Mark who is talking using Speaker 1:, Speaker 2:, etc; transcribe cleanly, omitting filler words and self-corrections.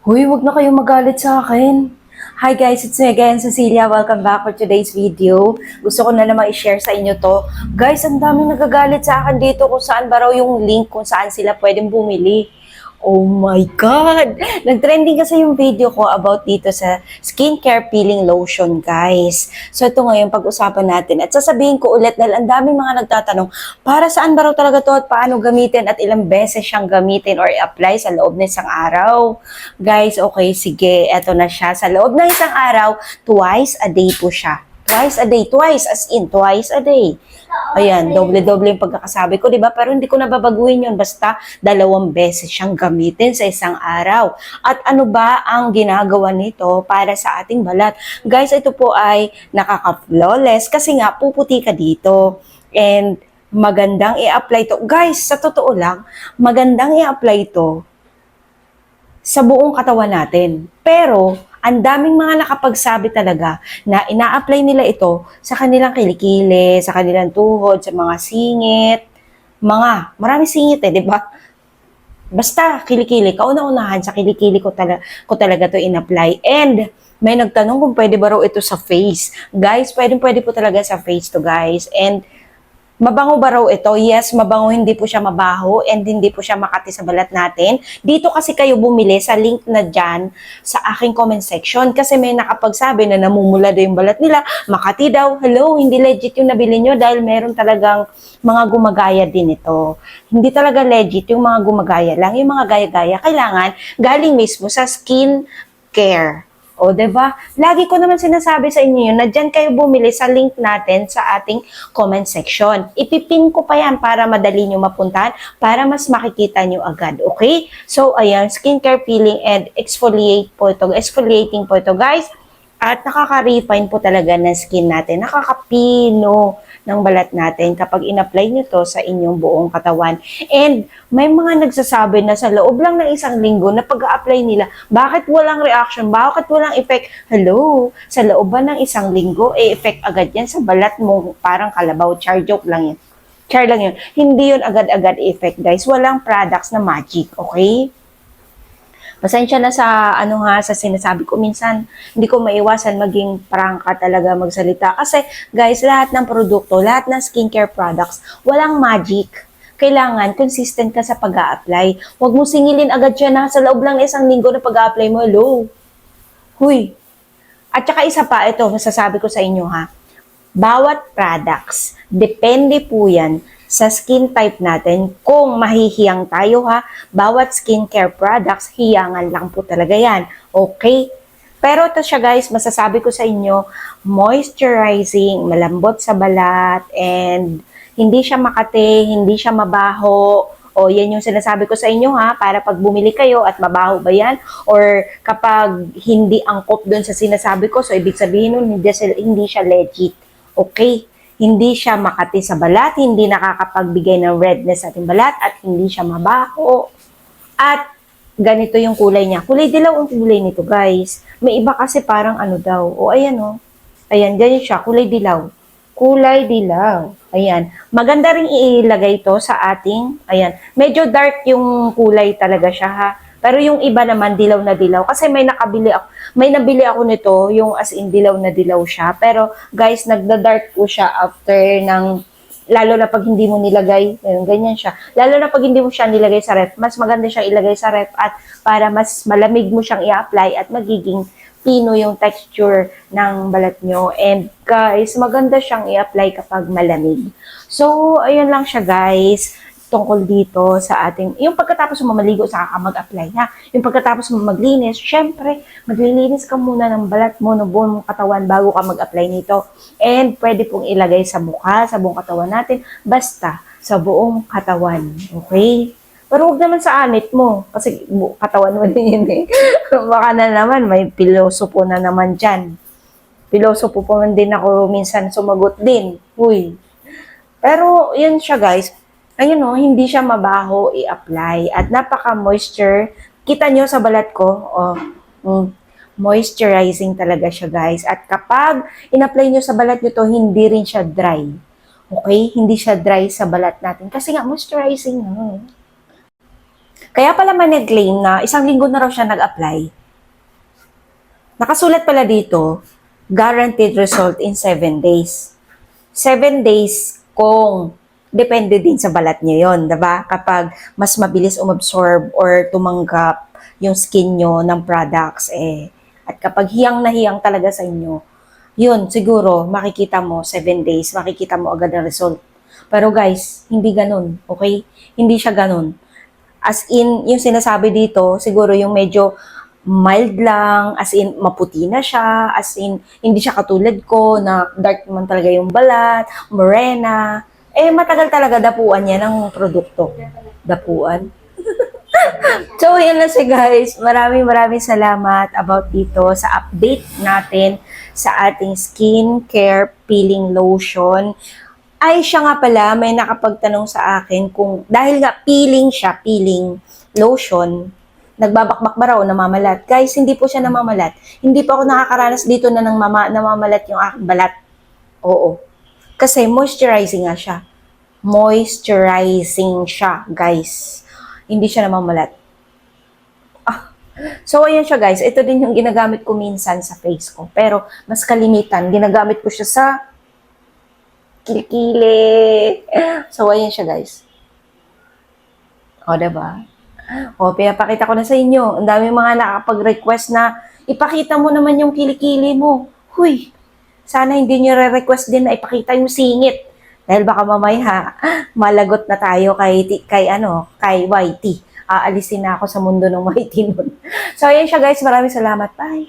Speaker 1: Hoy, wag na kayong magalit sa akin. Hi guys, it's me again, Cecilia. Welcome back for today's video. Gusto ko na naman i-share sa inyo to. Guys, ang daming nagagalit sa akin dito kung saan ba raw yung link kung saan sila pwedeng bumili. Oh my God! Nag-trending kasi yung video ko about dito sa skincare peeling lotion, guys. So ito ngayon pag-usapan natin. At sasabihin ko ulit dahil ang daming mga nagtatanong, para saan ba raw talaga to at paano gamitin at ilang beses siyang gamitin or i-apply sa loob ng isang araw. Guys, okay, sige. Eto na siya. Sa loob ng isang araw, twice a day po siya. Twice a day. Twice, as in, twice a day. Ayan, doble-doble yung pagkakasabi ko, di ba? Pero hindi ko nababaguhin yun. Basta 2 beses siyang gamitin sa isang araw. At ano ba ang ginagawa nito para sa ating balat? Guys, ito po ay nakaka-flawless kasi nga puputi ka dito. And magandang i-apply to. Guys, sa totoo lang, magandang i-apply to sa buong katawan natin. Pero, ang daming mga nakapagsabi talaga na ina-apply nila ito sa kanilang kilikili, sa kanilang tuhod, sa mga singit, marami singit di ba? Basta kilikili, kauna-unahan sa kilikili ko talaga to in-apply. And may nagtanong kung pwede ba raw ito sa face. Guys, pwede po talaga sa face to, guys. And mabango ba raw ito? Yes, mabango. Hindi po siya mabaho and hindi po siya makati sa balat natin. Dito kasi kayo bumili sa link na dyan sa aking comment section kasi may nakapagsabi na namumula daw yung balat nila. Makati daw. Hello, hindi legit yung nabili nyo dahil meron talagang mga gumagaya din ito. Hindi talaga legit yung mga gumagaya lang. Yung mga gaya-gaya, kailangan galing mismo sa skin care. O, diba? Lagi ko naman sinasabi sa inyo yun na dyan kayo bumili sa link natin sa ating comment section. Ipipin ko pa yan para madali nyo mapuntahan, para mas makikita nyo agad. Okay? So, ayan, skincare peeling and exfoliating po ito, guys. At nakaka-refine po talaga ng skin natin. Nakakapino ng balat natin kapag in-apply nyo to sa inyong buong katawan. And may mga nagsasabi na sa loob lang ng isang linggo na pag-a-apply nila, bakit walang reaction? Bakit walang effect? Hello, sa loob ba ng isang linggo, effect agad yan sa balat mo, parang kalabaw. Char, joke lang yan. Char lang yun. Hindi yun agad-agad effect, guys. Walang products na magic, okay? Pasensya na sa sa sinasabi ko minsan, hindi ko maiwasan maging prangka talaga magsalita kasi guys, lahat ng produkto, lahat ng skincare products, walang magic. Kailangan consistent ka sa pag-a-apply. Huwag mo singilin agad siya na sa loob lang ng isang linggo na pag-a-apply mo. Hello. Huy. At saka isa pa, ito, masasabi ko sa inyo ha. Bawat products, depende po yan sa skin type natin kung mahihiyang tayo ha. Bawat skincare products, hiyangan lang po talaga yan. Okay? Pero ito siya guys, masasabi ko sa inyo, moisturizing, malambot sa balat, and hindi siya makate, hindi siya mabaho. O yan yung sinasabi ko sa inyo ha, para pag bumili kayo at mabaho ba yan, or kapag hindi angkop doon sa sinasabi ko, so ibig sabihin nun, hindi siya legit. Okay? Hindi siya makati sa balat, hindi nakakapagbigay ng redness sa ating balat, at hindi siya mabaho. At ganito yung kulay niya. Kulay dilaw ang kulay nito, guys. May iba kasi parang ano daw. O, ayan o. Ayan, ganyan siya. Kulay dilaw. Kulay dilaw. Ayan. Maganda rin ilagay ito sa ating, ayan. Medyo dark yung kulay talaga siya, ha. Pero yung iba naman, dilaw na dilaw. Kasi may nabili ako nito, yung as in dilaw na dilaw siya. Pero guys, nagda-dark po siya after ng, lalo na pag hindi mo nilagay, ganyan siya. Lalo na pag hindi mo siya nilagay sa ref, mas maganda siya ilagay sa ref at para mas malamig mo siyang i-apply at magiging pino yung texture ng balat nyo. And guys, maganda siyang i-apply kapag malamig. So, ayun lang siya guys. Tungkol dito sa ating, yung pagkatapos mo maligo, saka ka mag-apply ha. Yung pagkatapos mo maglinis, syempre, maglilinis ka muna ng balat mo, ng buong katawan bago ka mag-apply nito. And pwede pong ilagay sa mukha, sa buong katawan natin, basta sa buong katawan. Okay? Pero huwag naman sa anit mo, kasi katawan mo din yun eh. Baka na naman, may pilosopo na naman dyan. Pilosopo po man din ako, minsan sumagot din. Uy. Pero, yun siya guys. Ayun o, hindi siya mabaho i-apply. At napaka-moisture. Kita nyo sa balat ko, moisturizing talaga siya guys. At kapag in-apply nyo sa balat nyo to, hindi rin siya dry. Okay? Hindi siya dry sa balat natin. Kasi nga, moisturizing na. Kaya pala man nag-claim na 1 linggo na raw siya nag-apply. Nakasulat pala dito, guaranteed result in 7 days. 7 days kung depende din sa balat niya yon, diba? Kapag mas mabilis umabsorb or tumanggap yung skin nyo ng products, at kapag hiyang na hiyang talaga sa inyo, yun, siguro, makikita mo 7 days, makikita mo agad ang result. Pero guys, hindi ganun, okay? Hindi siya ganun. As in, yung sinasabi dito, siguro yung medyo mild lang, as in, maputi na siya, as in, hindi siya katulad ko, na dark naman talaga yung balat, morena. Matagal talaga dapuan niya ng produkto. Dapuan. So, yan lang siya guys. Maraming salamat about dito sa update natin sa ating skincare peeling lotion. Ay, siya nga pala, may nakapagtanong sa akin kung, dahil nga peeling siya, peeling lotion, nagbabakbak ba raw, namamalat? Guys, hindi po siya namamalat. Hindi pa ako nakakaranas dito na namamalat yung aking balat. Oo. Kasi moisturizing nga siya. Moisturizing siya, guys. Hindi siya namamalat. So, ayan siya guys. Ito din yung ginagamit ko minsan sa face ko. Pero, mas kalimitan, ginagamit ko siya sa kilikili. So, ayan siya guys. O, diba? O, pinapakita ko na sa inyo. Ang dami mga nakapag-request na ipakita mo naman yung kilikili mo. Huy! Sana hindi nyo re-request din na ipakita yung singit. Dahil baka mamaya, malagot na tayo kay YT. Aalisin na ako sa mundo ng YT nun. So, ayan siya guys. Maraming salamat. Bye!